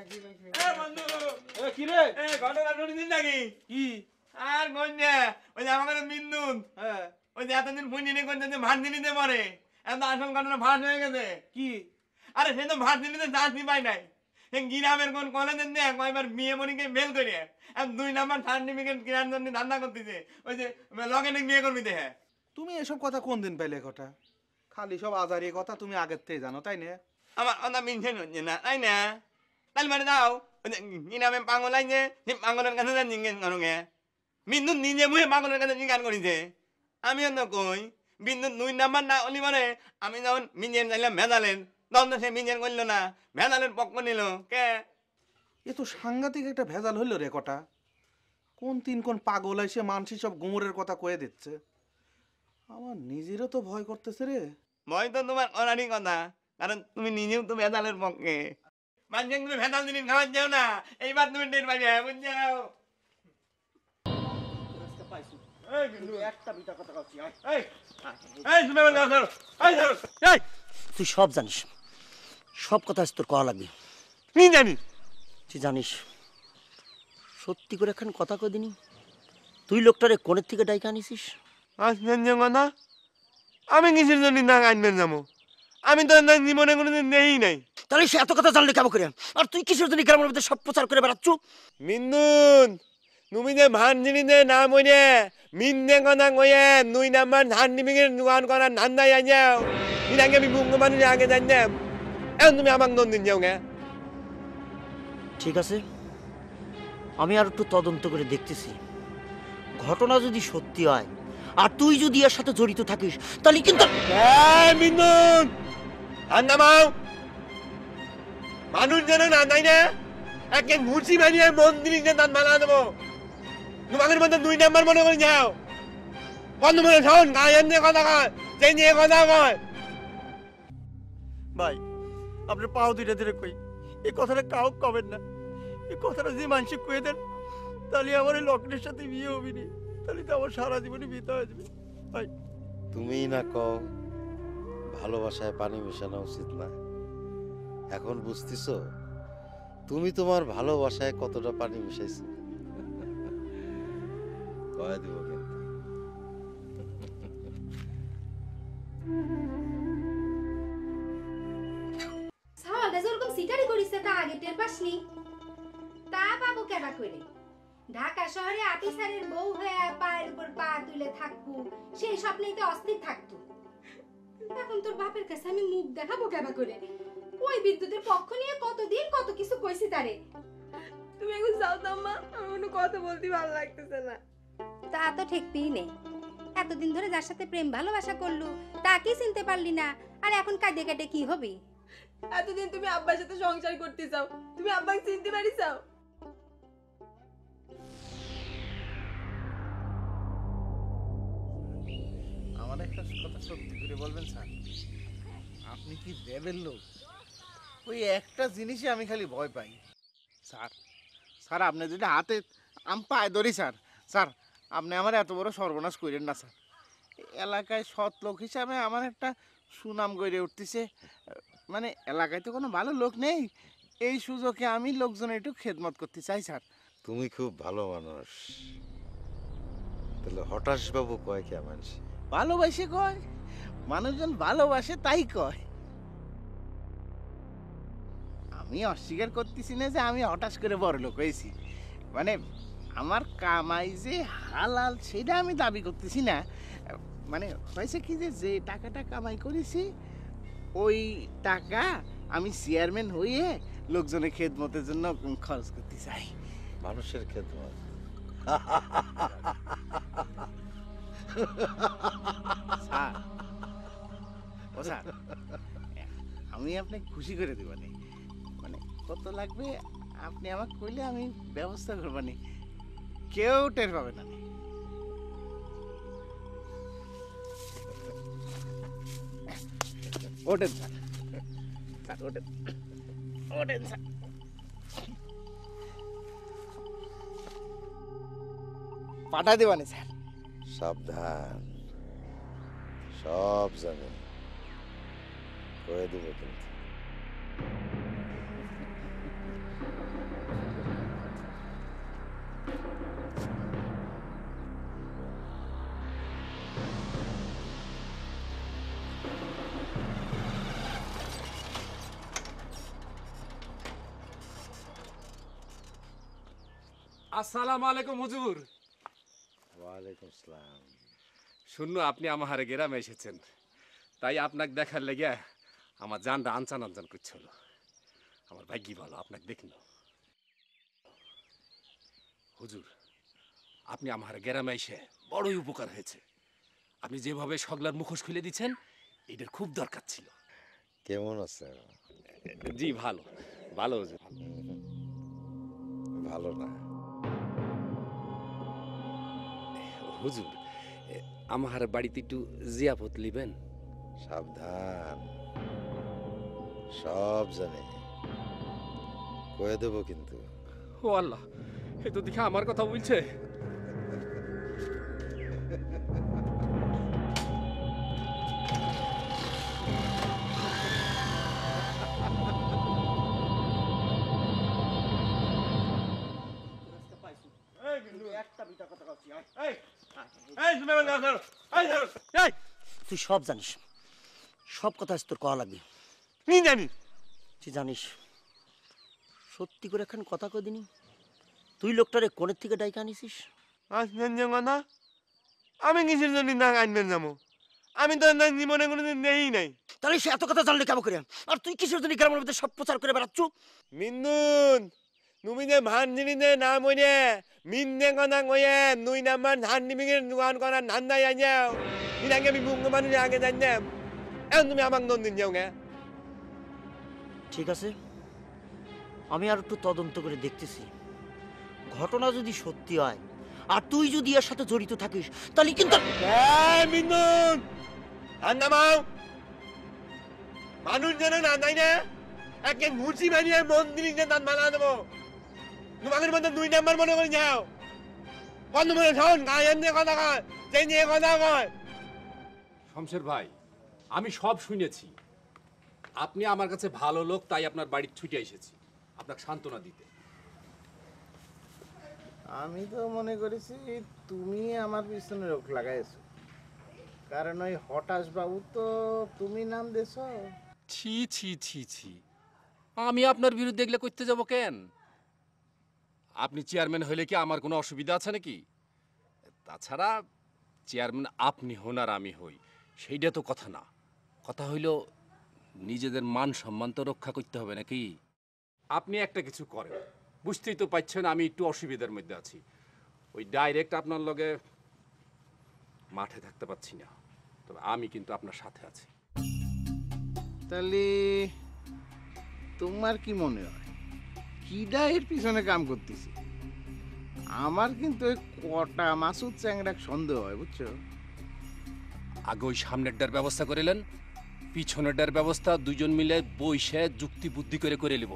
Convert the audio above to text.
এ বন্ধু এ কি রে? এ ঘটনা শুনছিস নাকি? কি? আর গন্যা ওই যে আমাদের মিন্দুন হ্যাঁ ওই যে এতদিন পুঁজি নিয়ে করছে যে ভার্জিনিতে পড়ে এখন তো আসল ঘটনা ফাঁস হয়ে গেছে। কি? আরে সে তো ভার্জিনিতে চাকরি পায় নাই, সে গ্রামের কোন কলেজের নিয়ে কয়বার বিয়ে মনিকে মেল করে এখন 2 নাম্বার সার্টিফিকেট কেনার জন্য ধান্দা করতেছে। ওই যে লগেনে বিয়ে করবি দেখে। তুমি এসব কথা কোন দিন পাইলে কথা? খালি সব আজারি কথা তুমি আগের থেকে জানো তাই না? আমার কথা মিনছে হচ্ছে না তাই না? তাহলে মানে দাও ওই যে গ্রামে পাগল আইছে, সে পাগলের কাছে যা জিজ্ঞেস করোগে। বিন্দু নিজে মুহে পাগলের কাছে জিজ্ঞাসা করিছে, আমিও তো কই বিন্দু 2 নাম্বার না হলি মানে আমি যখন মিঞ্জের চাইলাম ভেজালের তখন তো সে মিঞ্জের করলো না, ভেজালের পক্ষ নিল কে? এ তো সাংঘাতিক একটা ভেজাল হইল রে কটা। কোন তিন কোন পাগল এসে মানসি সব গুমরের কথা কয়ে দিচ্ছে। আমার নিজেরও তো ভয় করতেছে রে। ভয় তো তোমার করারই কথা, কারণ তুমি নিজেও তো ভেজালের পক্ষে। মানুষকে তুমি ভেজাল জিনিস খাওয়ার যাও না, এইবার তুমি টের পাইবে বুঝছাও। এই বিন্দু একটা বিটা কথা কচ্ছি এই এই তুমি আমার কাছে ধরো, এই ধরো। এই তুই সব জানিস, সব কথা আজ তোর কওয়া লাগবে। কি জানি? তুই জানিস সত্যি করে এখন কথা কই দিনি তুই লোকটারে কোণের থেকে ডাইকা আনিছিস? আশ্চর্য কথা, আমি কিসের জন্য না আনবেন যাবো? আমি তো জীবনে কোনোদিন নেই নাই। তাহলে সে এত কথা জানলে কেমন করে? আর তুই কিসের জন্য গ্রামের মধ্যে সব প্রচার করে বেড়াচ্ছ? মিন্দুন তুমি যে ভানজিনিতে নাম হইলে মিন্দে কথা কয়ে 2 নাম্বার সার্টিফিকেট দোকান করার ধান্দায় আই যাও। এর আগে আমি মুখ্য মানুষের আগে জানতাম, এখন তুমি আমাকে দন দিন যাও গে। ঠিক আছে, আমি আর একটু তদন্ত করে দেখতেছি। ঘটনা যদি সত্যি হয় আর তুই যদি এর সাথে জড়িত থাকিস তাহলে কিন্তু মিন্দুন ঠান্ডা মাও, মানুষ যেন না তাই না একে ঘুষি মারিয়ে মন্দির যে তার মালা দেবো। তোমাদের মধ্যে 2 নাম্বার মনে করে যাও, বন্ধ মনে শোন গায়ের নিয়ে কথা কয়, যে নিয়ে কথা কয়। ভাই আপনার পাও ধীরে ধীরে কই, এই কথাটা কাউ কবেন না। এই কথাটা যে মানসিক কয়ে দেন তাহলে আমার এই লগ্নের সাথে বিয়ে হবি নি, তাহলে তো আমার সারা জীবনে বিয়ে হয়ে যাবে। ভাই তুমিই না কও ভালোবাসায় পানি মেশানো উচিত না। এখন বুঝতেছো তুমি তোমার ভালোবাসায় কতটা পানি মিশাইছো। কয়ে দিব কিন্তু। সাওয়ালটা যেরকম সিটারি করিছে তা আগে টের পাসনি? তা পাবো কেডা কইরে? ঢাকা শহরে আপিসারের বউ হয়ে পায়ের উপর পা তুলে থাকবো সেই স্বপ্নেই তো অস্থির থাকতো। এখন তোর বাপের কাছে আমি মুখ দেখাবো কেবা করে? ওই বিদ্যুতের পক্ষ নিয়ে কতদিন কত কিছু কইছি তারে। তুমি এখন যাও তো আম্মা, আমার কোনো কথা বলতে ভালো লাগতেছে না। তা তো ঠেকতেই নেই, এতদিন ধরে যার সাথে প্রেম ভালোবাসা করলু তাকেই চিনতে পারলি না, আর এখন কাঁদে কাটে কি হবে? এতদিন তুমি আব্বার সাথে সংসার করতে চাও, তুমি আব্বাকে চিনতে পারি চাও? আমার একটা কথা সত্যি করে বলবেন স্যার, আপনি কি দেবেন লোক? ওই একটা জিনিসে আমি খালি ভয় পাই স্যার। স্যার আপনি যদি হাতে আমি পায়ে ধরি স্যার, স্যার আপনি আমার এত বড় সর্বনাশ করেন না স্যার। এলাকায় সৎ লোক হিসাবে আমার একটা সুনাম গড়ে উঠতেছে, মানে এলাকায় তো কোনো ভালো লোক নেই, এই সুযোগে আমি লোকজনের একটু খেদমত করতে চাই স্যার। তুমি খুব ভালো মানুষ। তাহলে হঠাৎ বাবু কয় কে মানুষ? ভালোবাসে কয়, মানুষজন ভালোবাসে তাই কয়। আমি অস্বীকার করতেছি না যে আমি হঠাৎ করে বড় লোক হয়েছি, মানে আমার কামাই যে হালাল সেটা আমি দাবি করতেছি না। মানে হয়েছে কি যে যে টাকাটা কামাই করেছি ওই টাকা আমি চেয়ারম্যান হয়ে লোকজনের খেদমতের জন্য খরচ করতে চাই। মানুষের খেদমত? স্যার ও স্যার আমি আপনাকে খুশি করে দেবানি, মানে কত লাগবে আপনি আমাকে কইলে আমি ব্যবস্থা করবানি, কেউ টের পাবে না। ওঠেন স্যার, স্যার ওঠেন, ওঠেন স্যার। পাঠা দেবানি স্যার। সাবধান, সব জানে, কয়ে দেবো কিন্তু। আসসালামু আলাইকুম হুজুর। ওয়ালাইকুম আসসালাম। শুনলো আপনি আমার গ্রামে এসেছেন, তাই আপনাকে দেখার লেগে আমার জানটা আনচান আনচান করছিল। আমার ভাগ্যি ভালো আপনাকে দেখিন। হুজুর, আপনি আমার গ্রামে এসে বড়ই উপকার হয়েছে। আপনি যেভাবে সগলার মুখোশ খুলে দিচ্ছেন, এটার খুব দরকার ছিল। কেমন আছে? জি ভালো ভালো হুজুর। ভালো না? হুজুর, আমার বাড়িতে একটু জিয়াফত লিবেন। সাবধান, সব জানে, কয়ে দেবো কিন্তু। ও আল্লাহ, এ তো দেখে আমার কথা বলছে। তুই সব জানিস, সব কথা আজ তোর কওয়া লাগবে। কি জানি তুই জানিস সত্যি করে এখন কথা কই দিনি, তুই লোকটারে কোণের থেকে ডাইকে আনিছিস। আসবেন যে কথা, আমি কিসের জন্য না আনবেন যাবো? আমি তো না জীবনে কোনোদিন নেই নাই। তাহলে সে এত কথা জানলে কেমন করে? আর তুই কিসের জন্য গ্রামের মধ্যে সব প্রচার করে বেড়াচ্ছ? মিন্দুন, তুমি যে ভান জিনি নে না মরে মিন্দে কথা কয়ে নুই নাম্বার ধান নিমিঙের দোকান করার ধান্দায় আইয়াও। এর আগে আমি মুঙ্গ মানুষ আগে জানতাম, এখন তুমি আমাকে দন দিন যাও গে। ঠিক আছে, আমি আর একটু তদন্ত করে দেখতেছি। ঘটনা যদি সত্যি হয় আর তুই যদি এর সাথে জড়িত থাকিস, তাহলে কিন্তু মিন্দুন ধান নামাও। মানুষ যেন না তাই না, একে ঘুষি মারিয়ে মন্দির ধান বানা দেবো। তোমাদের মধ্যে দুই নাম্বার মনে করে যাও। কত মনে শোন, গায়ে নিয়ে কথা কয়, সেই নিয়ে কথা কয়। শমশের ভাই, আমি সব শুনেছি। আপনি আমার কাছে ভালো লোক, তাই আপনার বাড়ির ছুটে এসেছি আপনাকে সান্ত্বনা দিতে। আমি তো মনে করেছি তুমি আমার পিছনে রোগ লাগাইছো, কারণ ওই হঠাৎ বাবু তো তুমি নাম দেছ। ছি ছি ছি ছি, আমি আপনার বিরুদ্ধে এগুলো করতে যাব কেন? আপনি চেয়ারম্যান হইলে কি আমার কোনো অসুবিধা আছে নাকি? তাছাড়া চেয়ারম্যান আপনি হন আর আমি হই, সেইটা তো কথা না। কথা হইল নিজেদের মান সম্মান তো রক্ষা করতে হবে নাকি? আপনি একটা কিছু করেন, বুঝতেই তো পাচ্ছেন আমি একটু অসুবিধার মধ্যে আছি। ওই ডাইরেক্ট আপনার লগে মাঠে থাকতে পারছি না, তবে আমি কিন্তু আপনার সাথে আছি। তাহলে তোমার কি মনে হয় কিডা এর পিছনে কাম করতেছি? আমার কিন্তু ওই কটা মাসুদ চ্যাংড়াক সন্দেহ হয়, বুঝছো? আগে ওই সামনেরটার ব্যবস্থা করিলেন, পিছনেরটার ব্যবস্থা দুজন মিলে বইসে যুক্তি বুদ্ধি করে নিব।